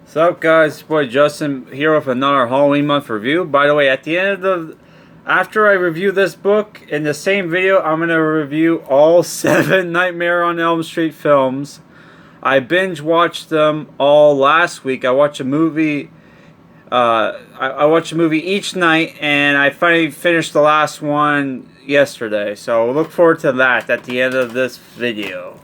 What's up, guys? It's your boy Justin here with another Halloween month review. By the way, at the end of after I review this book in the same video, I'm gonna review all 7 Nightmare on Elm Street films. I binge watched them all last week. I watched a movie. I watched a movie each night, and I finally finished the last one yesterday. So look forward to that at the end of this video.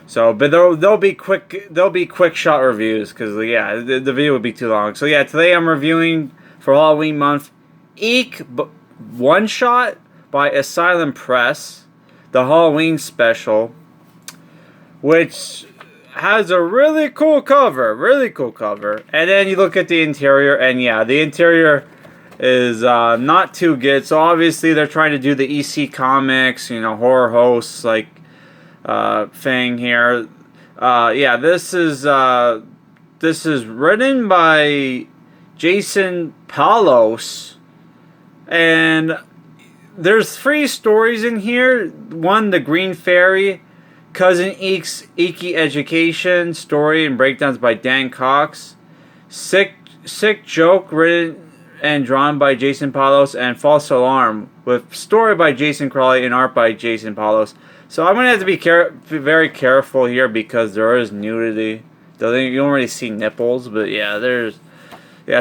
So, but they'll be quick shot reviews because yeah, the video would be too long. So yeah, today I'm reviewing for Halloween month EEK One Shot by Asylum Press, the Halloween special, which has a really cool cover, And then you look at the interior, and yeah, the interior is not too good. So obviously they're trying to do the EC Comics, horror hosts like thing here. Yeah, this is written by Jason Paulos, and there's 3 stories in here. One, the Green Fairy, Cousin Eek's Eeky Education story and breakdowns by Dan Cox. Sick Joke, written and drawn by Jason Paulos, and False Alarm with story by Jason Crawley and art by Jason Paulos. So I'm gonna have to be very careful here because there is nudity. You don't really see nipples, but yeah,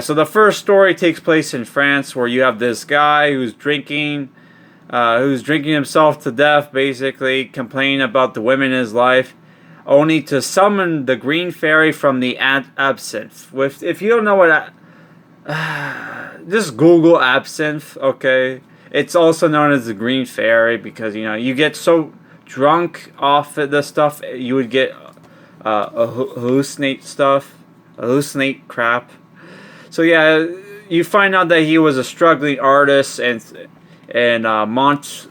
So the first story takes place in France, where you have this guy who's drinking himself to death, basically complaining about the women in his life, only to summon the Green Fairy from the absinthe. If you don't know what, just Google absinthe. Okay, it's also known as the Green Fairy because you get so drunk off of this stuff, you would get hallucinate crap. So yeah, you find out that he was a struggling artist and Montmartre,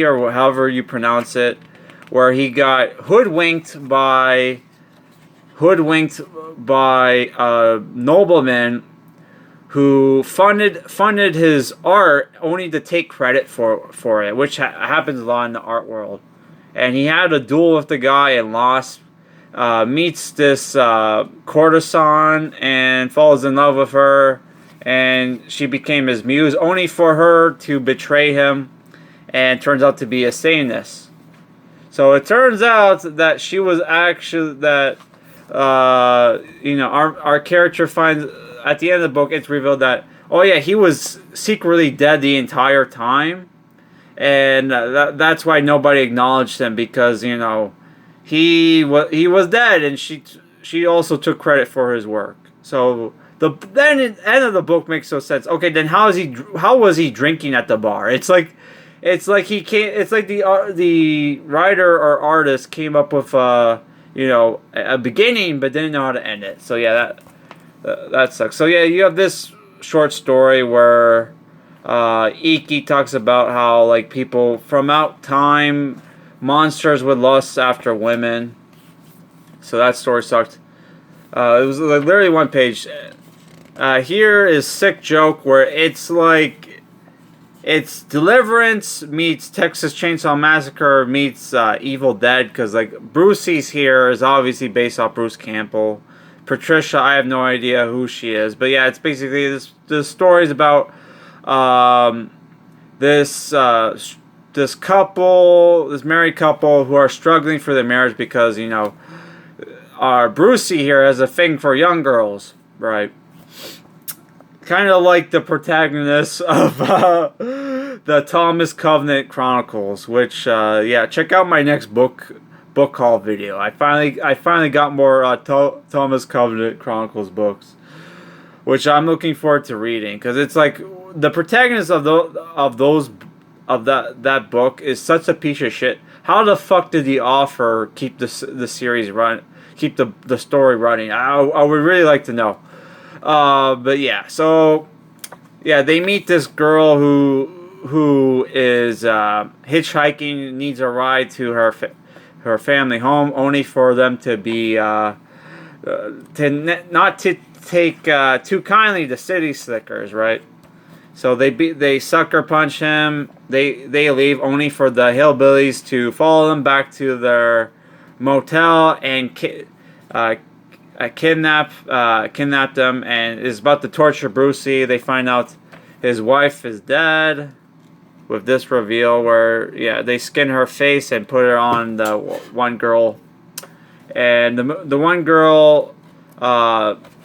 or however you pronounce it, where he got hoodwinked by a nobleman who funded his art only to take credit for it, which happens a lot in the art world. And he had a duel with the guy and lost. Meets this courtesan and falls in love with her, and she became his muse, only for her to betray him, and turns out to be a Satanist. So it turns out that she was actually our character finds. At the end of the book, it's revealed that, oh yeah, he was secretly dead the entire time, and that's why nobody acknowledged him, because he was dead, and she also took credit for his work. So then the end of the book makes no sense. Okay, then how was he drinking at the bar? It's like the writer or artist came up with a beginning but didn't know how to end it. So yeah, that sucks. So yeah, you have this short story where Iki talks about how people from out time, monsters would lust after women. So that story sucked. It was literally 1 page. Here is Sick Joke, where it's Deliverance meets Texas Chainsaw Massacre meets Evil Dead, because Brucey's here is obviously based off Bruce Campbell. Patricia, I have no idea who she is, but yeah, it's basically this story is about this married couple who are struggling for their marriage because our Brucey here has a thing for young girls, right? Kind of like the protagonist of the Thomas Covenant Chronicles, which check out my next book haul video. I finally got more Thomas Covenant Chronicles books, which I'm looking forward to reading, because it's the protagonist of that book is such a piece of shit. How the fuck did the author keep the series keep the story running? I would really like to know. But yeah, so yeah, they meet this girl who is hitchhiking, needs a ride to her family home, only for them to be not to take too kindly to city slickers, right? So they sucker punch him. They leave, only for the hillbillies to follow them back to their motel and kidnapped them and is about to torture Brucey. They find out his wife is dead with this reveal where, yeah, they skin her face and put her on the one girl. And the one girl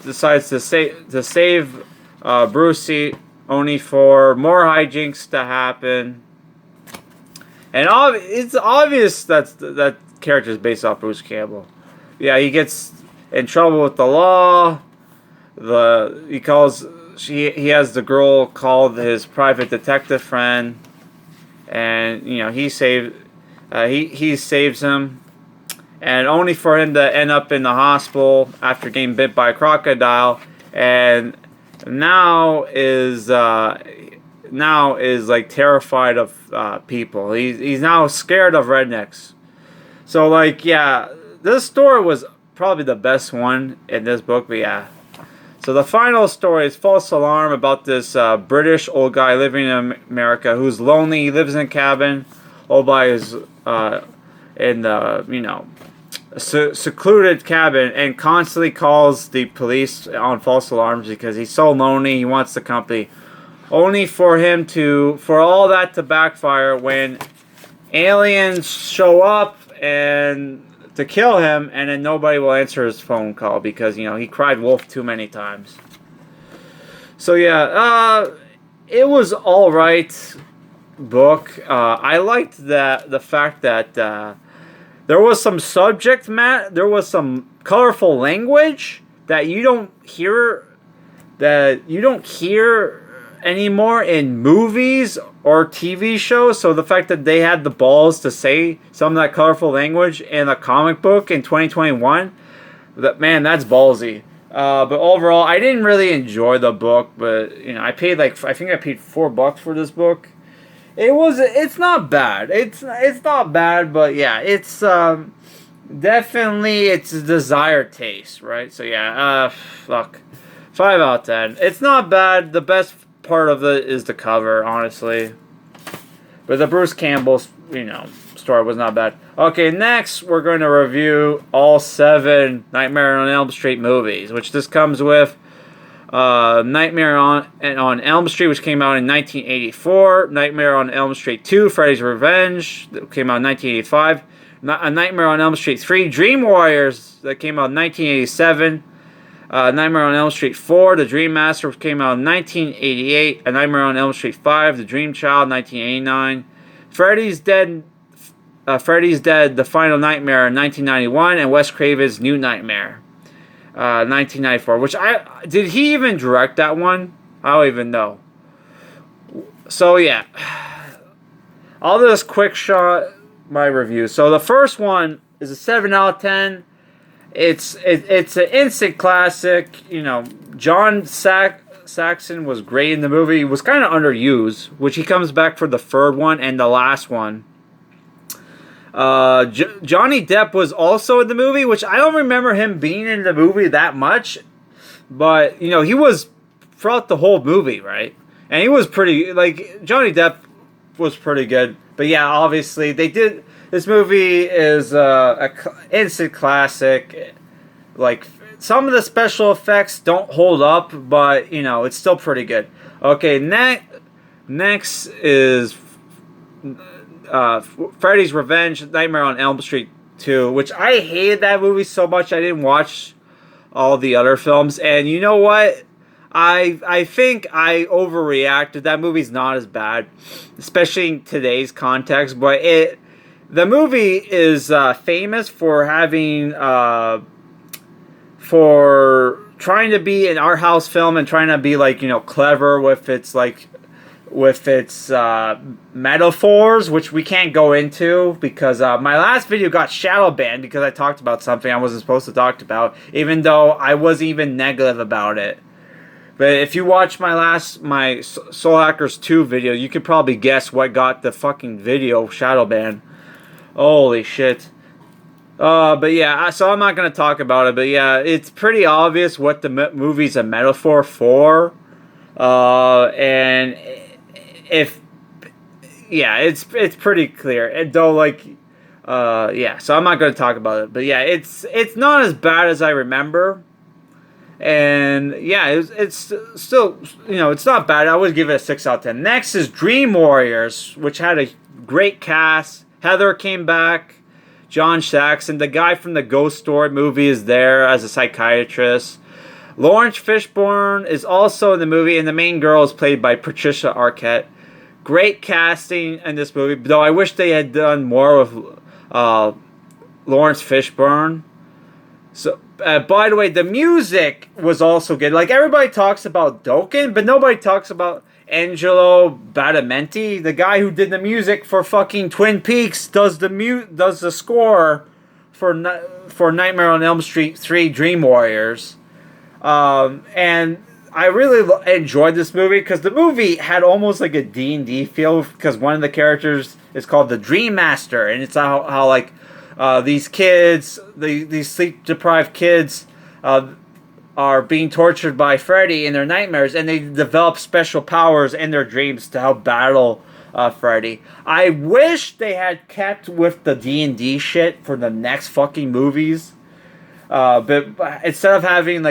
decides to save Brucey, only for more hijinks to happen. And it's obvious that character is based off Bruce Campbell. Yeah, he gets in trouble with the law. He has the girl called his private detective friend, and he saves him, and only for him to end up in the hospital after getting bit by a crocodile, and now is like terrified of people. He's now scared of rednecks. So like, yeah, this story was probably the best one in this book, but yeah. So the final story is False Alarm, about this British old guy living in America who's lonely. He lives in a cabin all by his in the secluded cabin, and constantly calls the police on false alarms because he's so lonely. He wants the company, only for all that to backfire when aliens show up and to kill him, and then nobody will answer his phone call because he cried wolf too many times. So yeah, it was all right book. I liked the fact that there was some subject matter, there was some colorful language that you don't hear anymore in movies or TV shows. So the fact that they had the balls to say some of that colorful language in a comic book in 2021, that's ballsy. But overall, I didn't really enjoy the book. But I paid I think I paid $4 for this book. It's not bad. It's not bad, but yeah, it's definitely it's a desired taste, right? So yeah, 5 out of 10. It's not bad. The best part of it is the cover, honestly. But the Bruce Campbell, story was not bad. Okay, next we're going to review all 7 Nightmare on Elm Street movies, which this comes with Nightmare on Elm Street, which came out in 1984. Nightmare on Elm Street 2, Freddy's Revenge, that came out in 1985. A Nightmare on Elm Street 3, Dream Warriors, that came out in 1987. Nightmare on Elm Street 4, The Dream Master, which came out in 1988. A Nightmare on Elm Street 5, The Dream Child, 1989. Freddy's Dead, The Final Nightmare, 1991. And Wes Craven's New Nightmare, 1994. Did he even direct that one? I don't even know. So yeah, I'll just quick shot my review. So the first one is a 7 out of 10. It's an instant classic. John Saxon was great in the movie. He was kind of underused, which he comes back for the third one and the last one. Johnny Depp was also in the movie, which I don't remember him being in the movie that much, but he was throughout the whole movie, right? And he was pretty, Johnny Depp was pretty good. But yeah, obviously this movie is a instant classic. Some of the special effects don't hold up, but it's still pretty good. Okay, next is Freddy's Revenge, Nightmare on Elm Street 2, which I hated that movie so much I didn't watch all the other films. And you know what? I think I overreacted. That movie's not as bad, especially in today's context. But the movie is famous for having for trying to be an art house film and trying to be clever with its metaphors, which we can't go into because my last video got shadow banned because I talked about something I wasn't supposed to talk about, even though I wasn't even negative about it. But if you watch my Soul Hackers 2 video, you could probably guess what got the fucking video shadow banned. Holy shit. But yeah, so I'm not going to talk about it, but yeah, it's pretty obvious what the movie's a metaphor for. And it's pretty clear. And though, Yeah, so I'm not going to talk about it. But yeah, it's not as bad as I remember. And yeah, it's still, it's not bad. I would give it a 6 out of 10. Next is Dream Warriors, which had a great cast. Heather came back. John Saxon, the guy from the Ghost Story movie, is there as a psychiatrist. Lawrence Fishburne is also in the movie, and the main girl is played by Patricia Arquette. Great casting in this movie, though I wish they had done more with Lawrence Fishburne. So, by the way, the music was also good. Like, everybody talks about Dokken, but nobody talks about Angelo Badalamenti, the guy who did the music for fucking Twin Peaks, does the score for Nightmare on Elm Street 3 Dream Warriors. And I really enjoyed this movie because the movie had almost like a D&D feel, because one of the characters is called the Dream Master, and it's how like these kids, these sleep-deprived kids, are being tortured by Freddy in their nightmares, and they develop special powers in their dreams to help battle Freddy. I wish they had kept with the D&D shit for the next fucking movies. But instead of having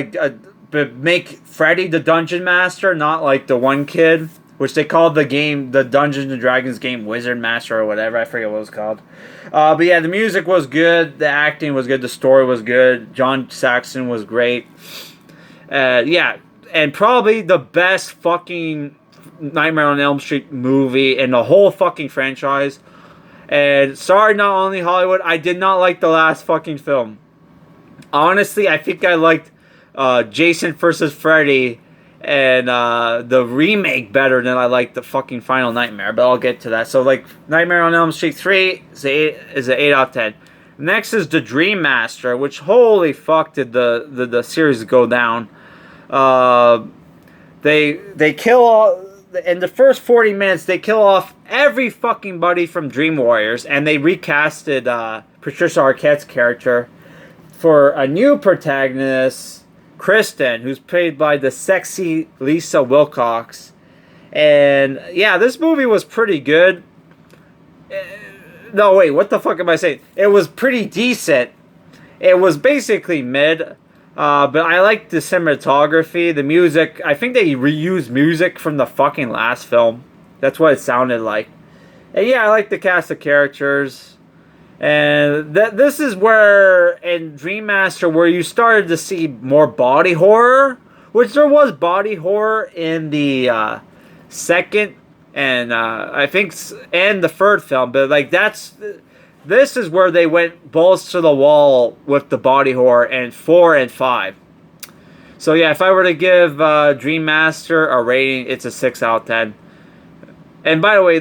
but make Freddy the Dungeon Master, not like the one kid, which they called the game, the Dungeons and Dragons game, Wizard Master or whatever. I forget what it was called. But yeah, the music was good, the acting was good, the story was good. John Saxon was great. Yeah, and probably the best fucking Nightmare on Elm Street movie in the whole fucking franchise. And sorry, not only Hollywood, I did not like the last fucking film. Honestly, I think I liked Jason vs. Freddy and the remake better than I liked the fucking Final Nightmare, but I'll get to that. So, like, Nightmare on Elm Street 3 is an 8 out of 10. Next is The Dream Master, which, holy fuck, did the series go down. They kill all, in the first 40 minutes, they kill off every fucking buddy from Dream Warriors, and they recasted Patricia Arquette's character for a new protagonist, Kristen, who's played by the sexy Lisa Wilcox. And yeah, this movie was pretty good. No, wait, what the fuck am I saying? It was pretty decent. It was basically mid. But I liked the cinematography, the music. I think they reused music from the fucking last film. That's what it sounded like. And yeah, I like the cast of characters. And this is where, in Dream Master, where you started to see more body horror. Which there was body horror in the second and I think and the third film. But like this is where they went balls to the wall with the body horror in 4 and 5. So yeah, if I were to give Dream Master a rating, it's a 6 out of 10. And by the way,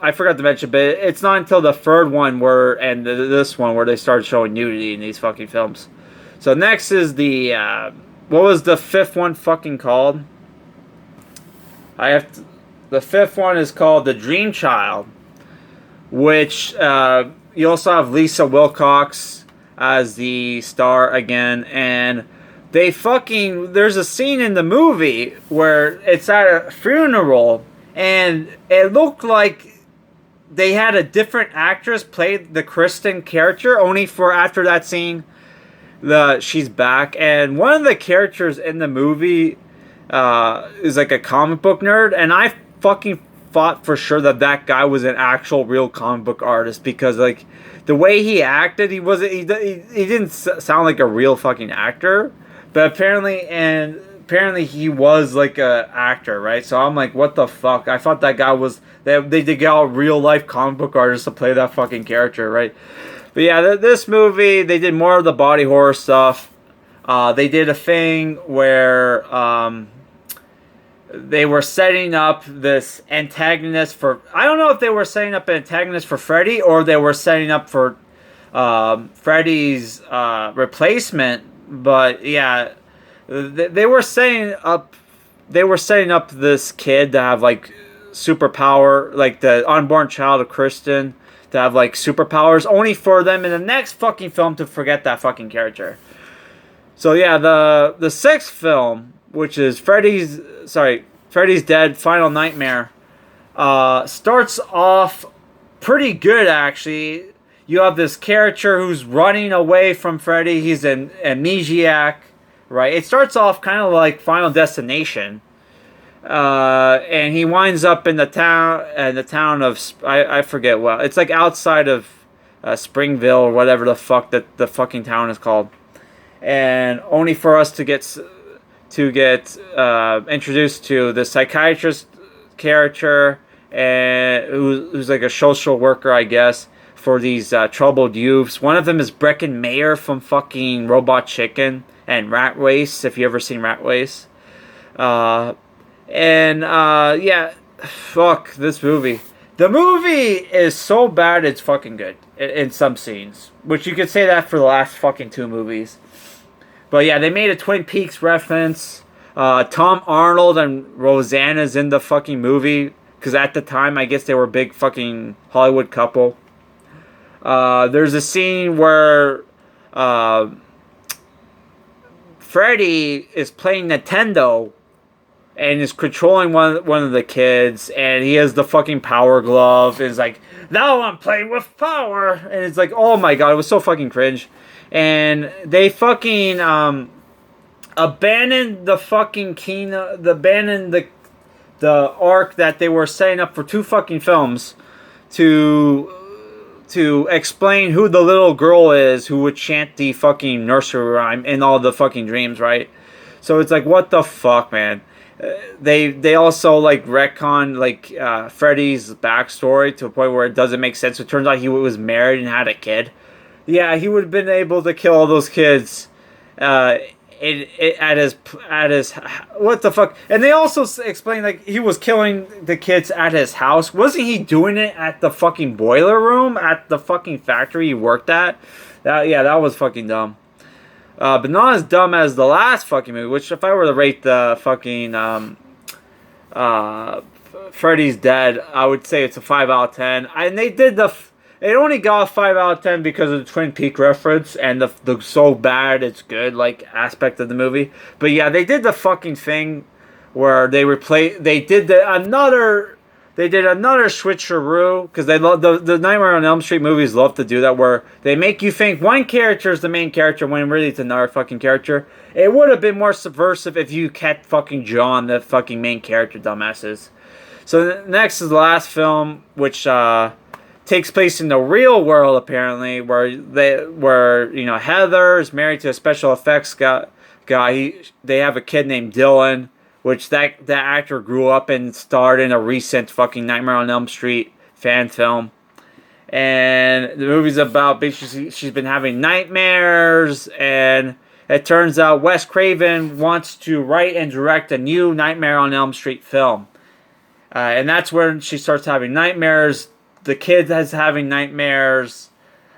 I forgot to mention, but it's not until the third one this one where they started showing nudity in these fucking films. So next is the what was the fifth one fucking called? The fifth one is called The Dream Child, which you also have Lisa Wilcox as the star again, and there's a scene in the movie where it's at a funeral, and it looked like they had a different actress play the Kristen character, only for after that scene, she's back. And one of the characters in the movie is like a comic book nerd, and I fucking thought for sure that guy was an actual real comic book artist, because like the way he acted, he didn't sound like a real fucking actor, but apparently he was like a actor, right? So I'm like, what the fuck? I thought that guy was they did get a real life comic book artist to play that fucking character, right? But yeah, this movie, they did more of the body horror stuff. They did a thing where they were setting up this antagonist for, I don't know if they were setting up an antagonist for Freddy, or they were setting up for Freddy's replacement. But yeah, they were setting up this kid to have like superpower, like the unborn child of Kristen, to have like superpowers, only for them in the next fucking film to forget that fucking character. So yeah, the sixth film, which is Freddy's Dead Final Nightmare, starts off pretty good actually. you have this character who's running away from Freddy. He's an amnesiac, right? It starts off kind of like Final Destination. And he winds up in the town of I forget what it's like outside of Springville or whatever the fuck that the fucking town is called, and only for us to get introduced to the psychiatrist character, and who's like a social worker, I guess, for these troubled youths. One of them is Breckin Mayer from fucking Robot Chicken and Rat Race, if you ever seen Rat Race. Yeah, fuck this movie. The movie is so bad it's fucking good in some scenes, which you could say that for the last fucking 2 movies. But yeah, they made a Twin Peaks reference. Tom Arnold and Rosanna's in the fucking movie, because at the time, I guess they were a big fucking Hollywood couple. There's a scene where Freddy is playing Nintendo and is controlling one of the kids, and he has the fucking power glove, and is like, now I'm playing with power, and it's like, oh my god, it was so fucking cringe. And they fucking abandoned the fucking abandoned the arc that they were setting up for 2 fucking films to explain who the little girl is who would chant the fucking nursery rhyme in all the fucking dreams, right? So it's like, what the fuck, man? They also like retcon like Freddy's backstory to a point where it doesn't make sense. It turns out he was married and had a kid. Yeah, he would have been able to kill all those kids at his what the fuck? And they also explained like he was killing the kids at his house. Wasn't he doing it at the fucking boiler room at the fucking factory he worked at? That was fucking dumb. But not as dumb as the last fucking movie, which if I were to rate the fucking Freddy's Dead, I would say it's a 5 out of 10. And they did it only got a 5 out of 10 because of the Twin Peaks reference and the so bad it's good like aspect of the movie. But yeah, they did the fucking thing where they did another switcheroo, because they love the Nightmare on Elm Street movies love to do that, where they make you think one character is the main character when really it's another fucking character. It would have been more subversive if you kept fucking John the fucking main character, dumbasses. So next is the last film, which takes place in the real world apparently, where Heather is married to a special effects guy. They have a kid named Dylan, which that actor grew up and starred in a recent fucking Nightmare on Elm Street fan film. And the movie's about basically she's been having nightmares, and it turns out Wes Craven wants to write and direct a new Nightmare on Elm Street film. And that's when she starts having nightmares. The kid is having nightmares.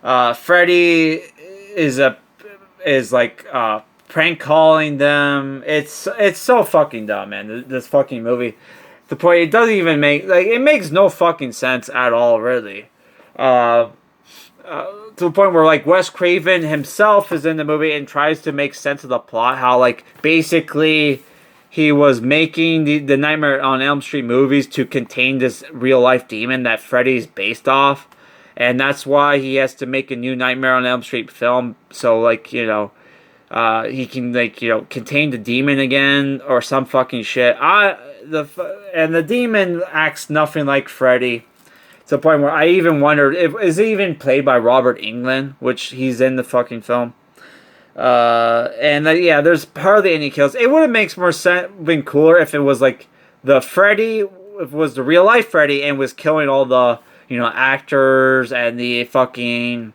Freddy is prank calling them. It's so fucking dumb, man. This fucking movie. The point, it doesn't even it makes no fucking sense at all, really. To the point where like Wes Craven himself is in the movie and tries to make sense of the plot. How like basically he was making the Nightmare on Elm Street movies to contain this real life demon that Freddy's based off, and that's why he has to make a new Nightmare on Elm Street film. So like he can contain the demon again or some fucking shit. And the demon acts nothing like Freddy. To the point where I even wondered, is he even played by Robert Englund, which he's in the fucking film. There's hardly any kills. It would have been cooler if it was like the Freddy, if it was the real life Freddy and was killing all the actors and the fucking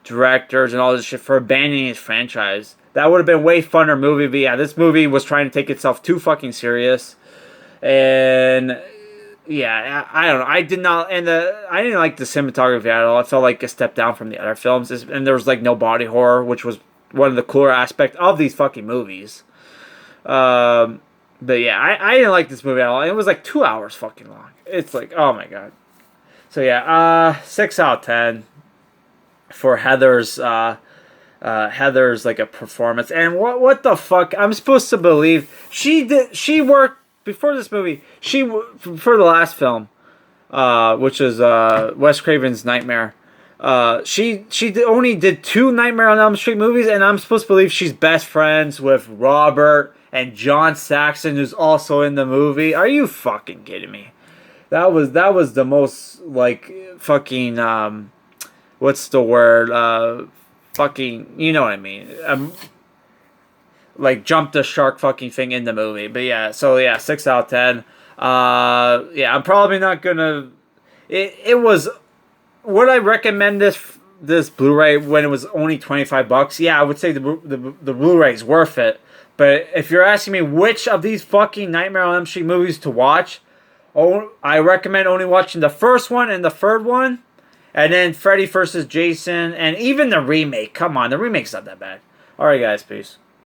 directors and all this shit for abandoning his franchise. That would have been a way funner movie. But yeah, this movie was trying to take itself too fucking serious. And yeah, I don't know. I didn't like the cinematography at all. I felt like a step down from the other films. And there was like no body horror, which was one of the cooler aspects of these fucking movies. But yeah, I didn't like this movie at all. It was like 2 hours fucking long. It's like, oh my god. So yeah, 6 out of 10 for Heather's like a performance. And what the fuck? I'm supposed to believe she worked before this movie. For the last film, which is Wes Craven's Nightmare. only did 2 Nightmare on Elm Street movies, and I'm supposed to believe she's best friends with Robert and John Saxon, who's also in the movie. Are you fucking kidding me? That was the most like fucking what's the word? Fucking, you know what I mean? Like jump the shark fucking thing in the movie. But yeah, so yeah, 6 out of 10. Yeah, I'm probably not gonna. It was. Would I recommend this Blu-ray when it was only $25? Yeah, I would say the Blu-ray is worth it. But if you're asking me which of these fucking Nightmare on Elm Street movies to watch, I recommend only watching the first one and the third one, and then Freddy vs. Jason, and even the remake. Come on, the remake's not that bad. All right, guys, peace.